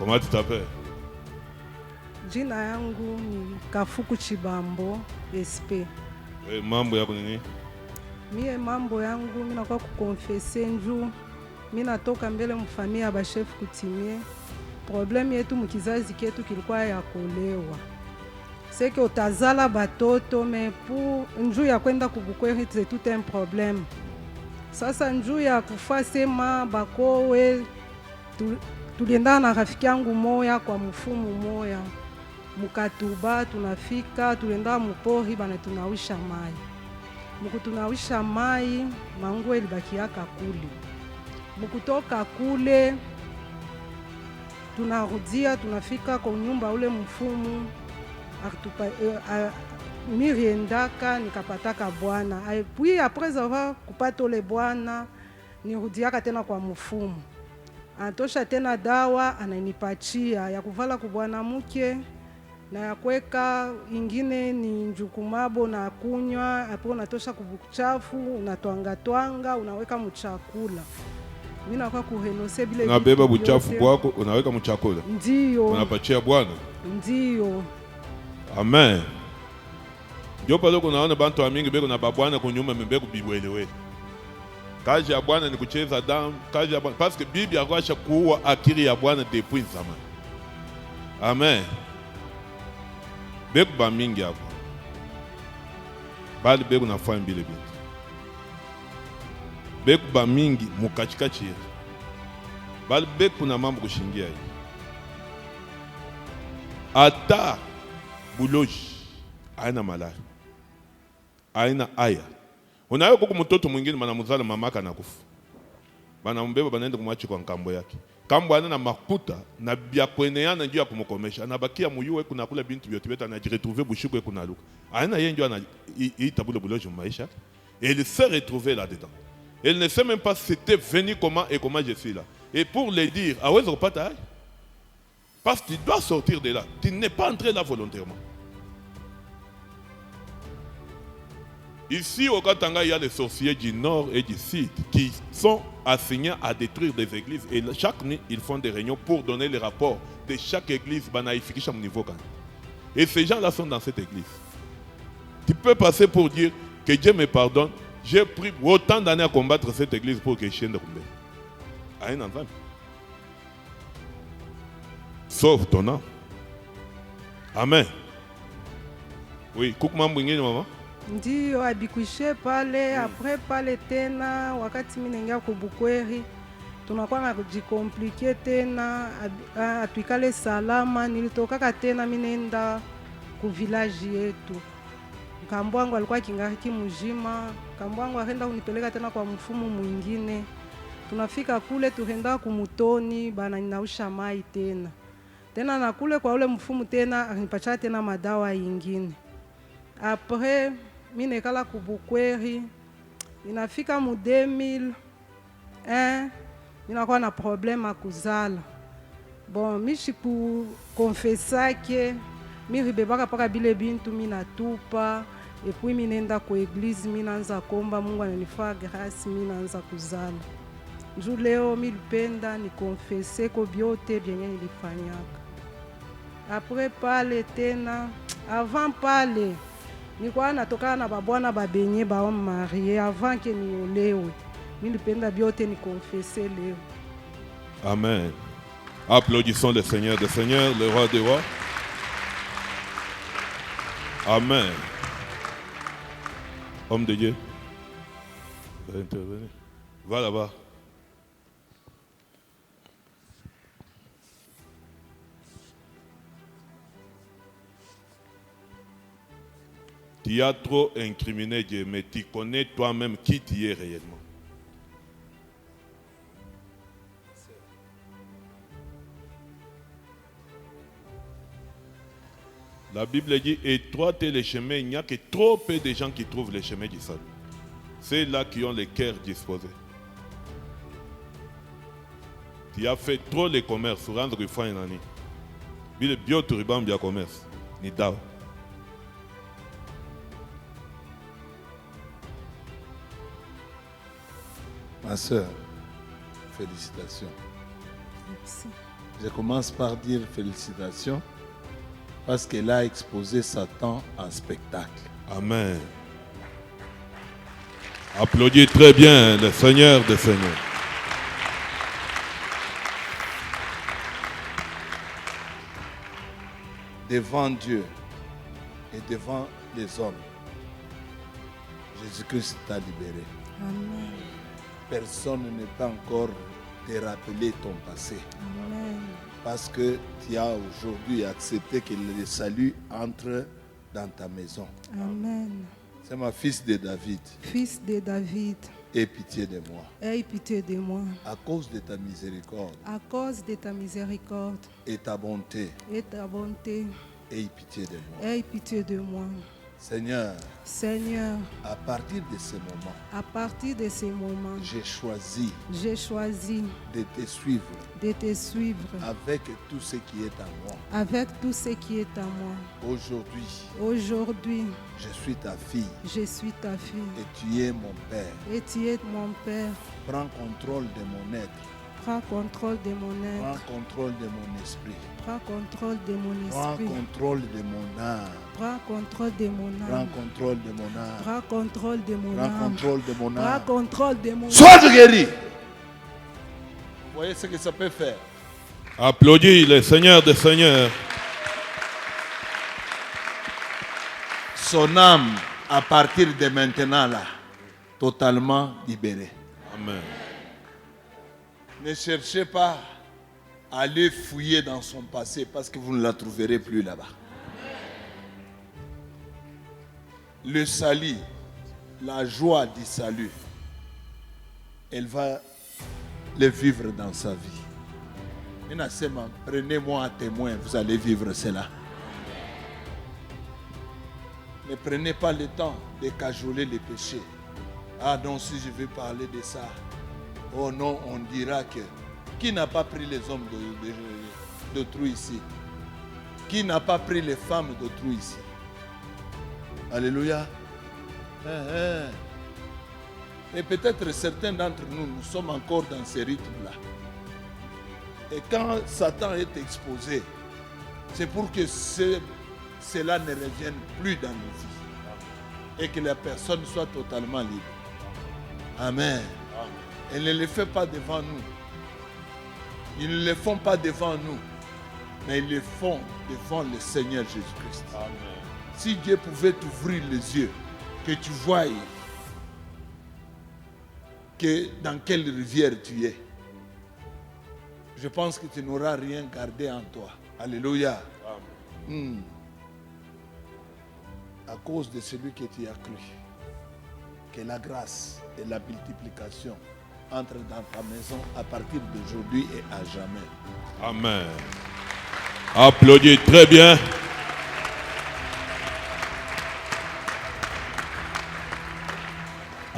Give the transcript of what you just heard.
Comment tu t'appelles? Jina yangu ni Kafuku Chibambo SP. Mambo yako nini? Mie mambo yangu mina kwa kukonfese njuu. Mina toka mbele mfamia ya bashefu kutimie. Problemi yetu mkizazi ketu kilikuwa ya kuolewa. Seke utazala batoto mepu njuu ya kwenda kubukweri c'est tout un problème. Sasa njuu ya kufasema bakowe tulienda na rafiki yangu moya kwa mfumu moya. Mukatuba tunafika tulienda mupori bana tunawisha mai. Mukutunawisha mai manguo ilibakiaka kule. Mukutoka kule tunarudia tunafika kwa nyumba ule mfumu miriendaka nikapataka bwana. Puis après avoir kupata ule bwana nirudiaka tena kwa mfumu. Anatosha tena dawa ananipatia ya kuvala kubwana mke na ya kuweka ingine ni njukumabo na kunywa. Hapo unatosha kubuchafu unatwanga unaweka mchakula. Mimi nakuwa kurenonse bile unabeba buchafu kwako unaweka mchakula. Ndio. Unapatia bwana. Ndio. Amen. Ndio pale kunaona bantu wa mingi beko na babwana kunyuma mbeko bibwelewele. Kazi ya bwana ni kucheza damu, kazi ya bwana parce que Biblia akwasha kuua akili ya bwana depuis zamani. Amen. Beko ba mingi hapo. Bali beko nafanya mbili bintu. Beko ba mingi mukachikachi yetu. Bali beko na mambo kushingia hii. Ata buloji aina malari. Aina aya. Unayo kuku mtoto mwingine manamuzala mamaka nakufa. Banambeba banaenda kumwachi kwa nkambo yake. Kambo ana na makuta na bya kweneana njoo ya kumukomesha. Anabakia muyuwe kuna kula bintu byote beta anajiretrouver bushikwe kuna luka. Aina yeye njoo ana itabule buloji maisha. Et il s'est retrouvé là-dedans. Elle ne sait même pas c'était venu comment et comment je suis là. Et pour le dire, ah ouais, pas parce que tu dois sortir de là. Tu n'es pas entré là volontairement. Ici au Katanga, il y a les sorciers du nord et du sud qui sont assignés à détruire des églises. Et chaque nuit, ils font des réunions pour donner les rapports de chaque église banaïfique à mon niveau. Et ces gens-là sont dans cette église. Tu peux passer pour dire que Dieu me pardonne. J'ai pris autant d'années à combattre cette église pour que je chienne de Koumbe. À un enfant. Sauve ton âme. Amen. Oui, Koukman Bouingé, maman. Ndio abikwishe pale. Après pale tena wakati mimi naingia kubukweri tunakuwa na kujikomplike tena atuikale salama. Nilitokaka tena mimi nenda ku village yetu. Kambwangu alikuwa kingariki mjima. Kambwangu akaenda kunipeleka tena kwa mfumu mwingine. Tunafika kule tuenda kumutoni bana ninausha mai tena. Tena na kule kwa ule mfumu tena akanipatia tena madawa yingine. Après mimi nekala kubukweri inafika mu 2001 ninakuwa na problème kuzala. Bon mishi ku confessa que mi ribebaka paka bile bintu mimi natupa et puis mimi nenda ku église mimi naanza komba Mungu ananifaa grâce mimi naanza kuzala. Njoo leo mimi lipenda ni confesse ko biote byenye nilifanyaka. Après pale tena avant pale nilikuwa natoka na babwana babenye ba marié avant que niolewe. Mimi nilipenda biote ni confesse leo. Amen. Applaudissons le Seigneur des Seigneurs, le roi des rois. Amen. Homme de Dieu, va intervenir. Va là-bas. Tu as trop incriminé Dieu, mais tu connais toi-même qui tu es réellement. La Bible dit, étroit est le chemin, il n'y a que trop peu de gens qui trouvent le chemin du salut. C'est là qui ont le cœur disposé. Tu as fait trop le commerce, rendre le foin en année. Bile bio turibam bien commerce, ni dao. Ma soeur, félicitations. Merci. Je commence par dire félicitations parce qu'elle a exposé Satan en spectacle. Amen. Applaudis très bien le Seigneur des Seigneurs. Devant Dieu et devant les hommes, Jésus-Christ t'a libéré. Amen. Personne ne peut encore te rappeler ton passé. Amen. Parce que tu as aujourd'hui accepté que le salut entre dans ta maison. Amen. C'est ma fils de David. Fils de David, Aie pitié de moi. aie pitié de moi. À cause de ta miséricorde À cause de ta miséricorde et ta bonté, et ta bonté, aie pitié de moi. aie pitié de moi. Seigneur, Seigneur, à partir de ce moment, à partir de ce moment, j'ai choisi j'ai choisi de te suivre de te suivre avec tout ce qui est à moi. avec tout ce qui est à moi. Aujourd'hui, Aujourd'hui, je suis ta fille je suis ta fille et tu es mon père. et tu es mon Père. Prends contrôle de mon être. Prends contrôle de mon Prends être. contrôle de mon esprit. Prends contrôle de mon Prends esprit. contrôle de mon âme. Prends contrôle de mon Prends âme. contrôle de mon âme. Prends contrôle de mon Prends âme. contrôle de mon Prends âme. contrôle de mon Sois guéri. Vous voyez ce que ça peut faire. Applaudis le Seigneur des Seigneurs. Son âme, à partir de maintenant, là, totalement libérée. Amen. Ne cherchez pas à aller fouiller dans son passé parce que vous ne la trouverez plus là-bas. Le salut, la joie du salut, elle va le vivre dans sa vie. Maintenant, seulement, prenez-moi à témoin, vous allez vivre cela. Ne prenez pas le temps de cajoler les péchés. Ah non, si je veux parler de ça, oh non, on dira que qui n'a pas pris les hommes d'autrui ici? Qui n'a pas pris les femmes d'autrui ici? Alléluia. Et peut-être certains d'entre nous, nous sommes encore dans ces rythmes-là. Et quand Satan est exposé, c'est pour que cela ne revienne plus dans nos vies. Et que la personne soit totalement libre. Amen. Elle ne le fait pas devant nous. Ils ne le font pas devant nous. Mais ils le font devant le Seigneur Jésus-Christ. Si Dieu pouvait t'ouvrir les yeux, que tu voies que dans quelle rivière tu es, je pense que tu n'auras rien gardé en toi. Alléluia. À cause de celui que tu as cru, que la grâce et la multiplication entrent dans ta maison à partir d'aujourd'hui et à jamais. Amen. Applaudis très bien.